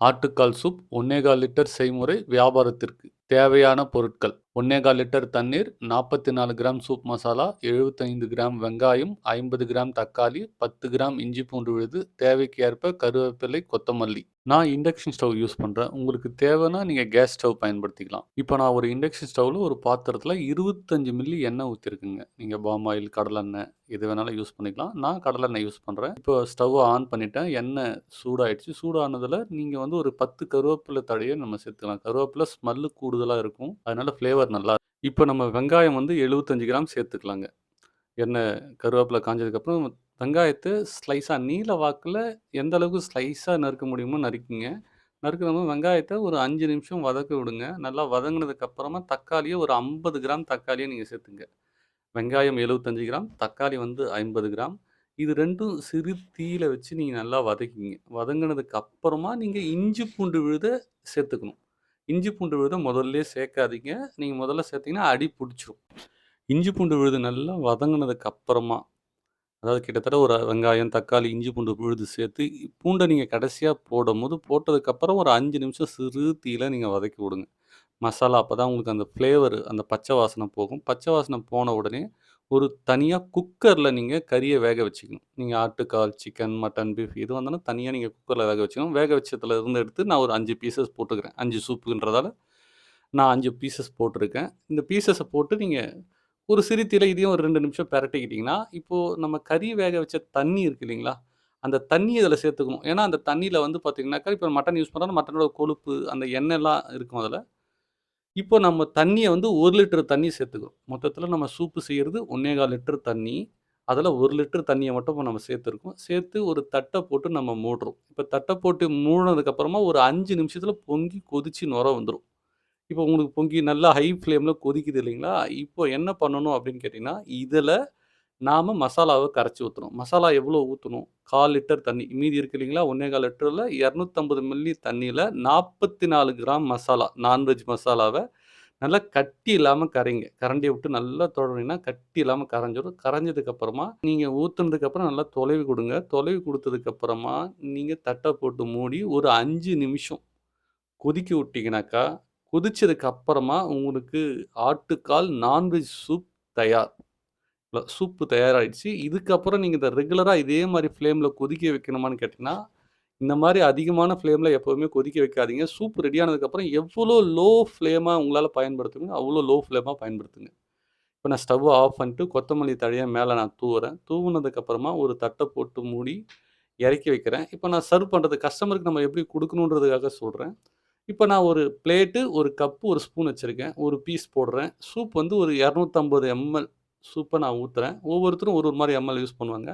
ஆட்டுக்கால் soup 1 1/4 litre செய்முறை வியாபாரத்திற்கு தேவையான பொருட்கள் 1 1/4 லிட்டர் தண்ணீர், 44 கிராம் சூப் மசாலா, 75 கிராம் வெங்காயம், 50 கிராம் தக்காளி, 10 கிராம் இஞ்சி பூண்டு விழுது, தேவைக்கு ஏற்ப கருவேப்பிலை, கொத்தமல்லி. நான் இண்டக்ஷன் ஸ்டவ் யூஸ் பண்றேன். உங்களுக்கு தேவைன்னா நீங்க கேஸ் ஸ்டவ் பயன்படுத்திக்கலாம். இப்போ நான் ஒரு இண்டக்ஷன் ஸ்டவ்ல ஒரு பாத்திரத்துல 25 மில்லி எண்ணெய் ஊத்திருக்கேங்க. நீங்க பாம் ஆயில், கடலெண்ணெய் எது வேணாலும் யூஸ் பண்ணிக்கலாம். நான் கடலெண்ணெய் யூஸ் பண்றேன். இப்போ ஸ்டவ் ஆன் பண்ணிட்டேன். எண்ணெய் சூடாயிடுச்சு. சூடானதுல நீங்க வந்து ஒரு 10 கருவேப்பிலை தழைய நம்ம சேர்த்துக்கலாம். கருவேப்பிலை ஸ்மெல்லு கூடுதலா இருக்கும். அதனால ஃப்ளேவர் நல்லா இருக்கும். இப்போ நம்ம வெங்காயம் வந்து 75 கிராம் சேர்த்துக்கலாங்க. எண்ணெய் கருவேப்பிலை காஞ்சதுக்கப்புறம் வெங்காயத்த ஸ்லைஸா நீள வாக்குல எந்த அளவுக்கு ஸ்லைஸா நறுக்க முடியுமோ நறுக்கிங்க. நறுக்குனதும் வெங்காயத்த ஒரு 5 நிமிஷம் வதக்க விடுங்க. நல்லா வதங்குனதுக்கு அப்புறமா தக்காளிய ஒரு 50 கிராம் தக்காளிய நீங்க சேர்த்துங்க. வெங்காயம் 75 கிராம், தக்காளி வந்து 50 கிராம். இது 2ம் சிறு தீயில வச்சு நீங்க நல்லா வதக்கிங்க. வதங்குனதுக்கு அப்புறமா நீங்க இஞ்சி பூண்டு விழுத சேர்த்துக்கணும். இஞ்சி பூண்டு விழுத முதல்லயே சேர்க்காதீங்க. நீங்க முதல்ல சேர்த்தீங்கன்னா அடி புடிச்சுரும். இஞ்சி பூண்டு விழுது நல்லா வதங்குனதுக்கு அப்புறமா, அதாவது கிட்டத்தட்ட ஒரு வெங்காயம், தக்காளி, இஞ்சி பூண்டு விழுது சேர்த்து, பூண்ட நீங்க கடைசியா போடும்போது, போட்டதுக்கப்புறம் ஒரு 5 நிமிஷம் சிறு தீயில நீங்க வதக்கி விடுங்க. மசாலா அப்பதான் உங்களுக்கு அந்த ஃப்ளேவர் அந்த பச்சை வாசனை போகும். பச்சை வாசனை போன உடனே, ஒரு தனியா குக்கர்ல நீங்க கறிய வேக வச்சுக்கணும். நீங்க ஆட்டுக்கால், சிக்கன், மட்டன், பீஃப் எது வந்தாலும் தனியா நீங்க குக்கர்ல வேக வச்சுக்கணும். வேக வச்சதுல இருந்து எடுத்து நான் ஒரு 5 பீசஸ் போட்டுக்கிறேன். 5 சூப்புன்றதால நான் 5 பீசஸ் போட்டிருக்கேன். இந்த பீசஸ போட்டு நீங்க ஒரு சிறு தீயில இதையும் ஒரு 2 நிமிஷம் பெரட்டிக்கிட்டீங்கன்னா, இப்போ நம்ம கறி வேக வச்ச தண்ணி இருக்கு இல்லைங்களா? அந்த தண்ணிய இதில சேர்த்துக்கணும். ஏன்னா, அந்த தண்ணீல வந்து பார்த்தீங்கன்னாக்கா, இப்போ மட்டன் யூஸ் பண்றோம்னா மட்டனோட கொழுப்பு, அந்த எண்ணெய்லாம் இருக்கும் அதில. இப்போ நம்ம தண்ணிய வந்து 1 லிட்டர் தண்ணி சேர்த்துக்கிறோம். மொத்தத்தில நம்ம சூப்பு செய்றது 1 1/4 லிட்டர் தண்ணி. அதில 1 லிட்டர் தண்ணிய மட்டும் இப்ப நம்ம சேர்த்துருக்கோம். சேர்த்து ஒரு தட்ட போட்டு நம்ம மூடுறோம். இப்ப தட்ட போட்டு மூடுனதுக்கு அப்புறமா ஒரு 5 நிமிஷத்தில பொங்கி கொதிச்சு நுர வந்துரும். இப்போ உங்களுக்கு பொங்கி நல்லா ஹை ஃப்ளேம்ல கொதிக்குது இல்லைங்களா? இப்போ என்ன பண்ணணும் அப்படின்னு கேட்டீங்கன்னா, இதில நாம மசாலாவ கரைச்சு ஊத்தணும். மசாலா எவ்வளோ ஊத்தணும்? 1/4 லிட்டர் தண்ணி. மீதி இருக்கு இல்லைங்களா? 1 1/4 லிட்டர்ல 250 மில்லி தண்ணீல 44 கிராம் மசாலா, நான்வெஜ் மசாலாவ நல்லா கட்டி இல்லாம கரைங்க. கரண்டிய விட்டு நல்லா தொடனீங்கன்னா கட்டி இல்லாம கரைஞ்சிரும். கரைஞ்சதுக்கு அப்புறமா நீங்க ஊத்துனதுக்கு அப்புறம் நல்லா தொலைவி குடுங்க. தொலைவி குடுத்ததுக்கு அப்புறமா நீங்க தட்ட போட்டு மூடி ஒரு 5 நிமிஷம் கொதிக்க விட்டீங்கனாக்கா, கொதிச்சதுக்கு அப்புறமா உங்களுக்கு ஆட்டுக்கால் நான்வெஜ் சூப் தயார். சூப்பு தயாராயிடுச்சு. இதுக்கப்புறம் நீங்க இத ரெகுலரா இதே மாரி ஃப்ளேம்ல கொதிக்க வைக்கணுமான்னு கேட்டீங்கன்னா, இந்த மாரி அதிகமான ஃப்ளேம்ல எப்பவுமே கொதிக்க வைக்காதீங்க. சூப் ரெடி ஆனதுக்கப்புறம் எவ்வளோ லோ ஃப்ளேமா உங்களால பயன்படுத்த முடியுமோ, அவ்வளோ லோ ஃப்ளேமா பயன்படுத்துங்க. இப்ப நான் ஸ்டவ் ஆஃப் பண்ணிட்டு கொத்தமல்லி தழைய மேல நான் தூவுறேன். தூவுனதுக்கு அப்புறமா ஒரு தட்ட போட்டு மூடி இறக்கி வைக்கிறேன். இப்ப நான் சர்வ் பண்றது கஸ்டமருக்கு நம்ம எப்படி குடுக்கணுன்றதுக்காக சொல்றேன். இப்ப நான் ஒரு பிளேட்டு, ஒரு கப்பு, ஒரு ஸ்பூன் வச்சிருக்கேன். ஒரு பீஸ் போடுறேன். சூப் வந்து ஒரு 250 எம்எல் சூப்ப நான் ஊத்துறேன். ஒவ்வொருத்தரும் ஒரு ஒரு மாரி எம்எல் யூஸ் பண்ணுவாங்க.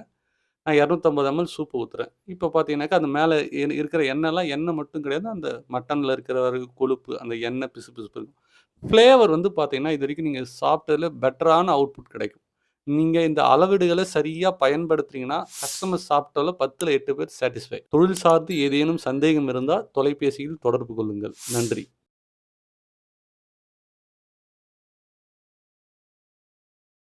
நான் 250 எம்எல் சூப் ஊத்துறேன். இப்ப பார்த்தீங்கன்னாக்கா, அந்த மேல இருக்கிற எண்ணெய்லாம் எண்ணெய் மட்டும் கிடையாது. அந்த மட்டன்ல இருக்கிற ஒரு கொழுப்பு, அந்த எண்ணெய் பிசுபிசுப்பு இருக்கும். ஃப்ளேவர் வந்து பார்த்தீங்கன்னா, இதுவரைக்கும் நீங்க சாப்பிட்டதுல பெட்டரான அவுட்புட் கிடைக்கும். நீங்க இந்த அளவீடுகள சரியா பயன்படுத்துனீங்கன்னா, கஸ்டமர் சாப்பிட்டதுல 10ல 8 பேர் சாட்டிஸ்ஃபை. தொழில் சார்ந்து ஏதேனும் சந்தேகம் இருந்தால் தொலைபேசியில் தொடர்பு கொள்ளுங்கள். நன்றி.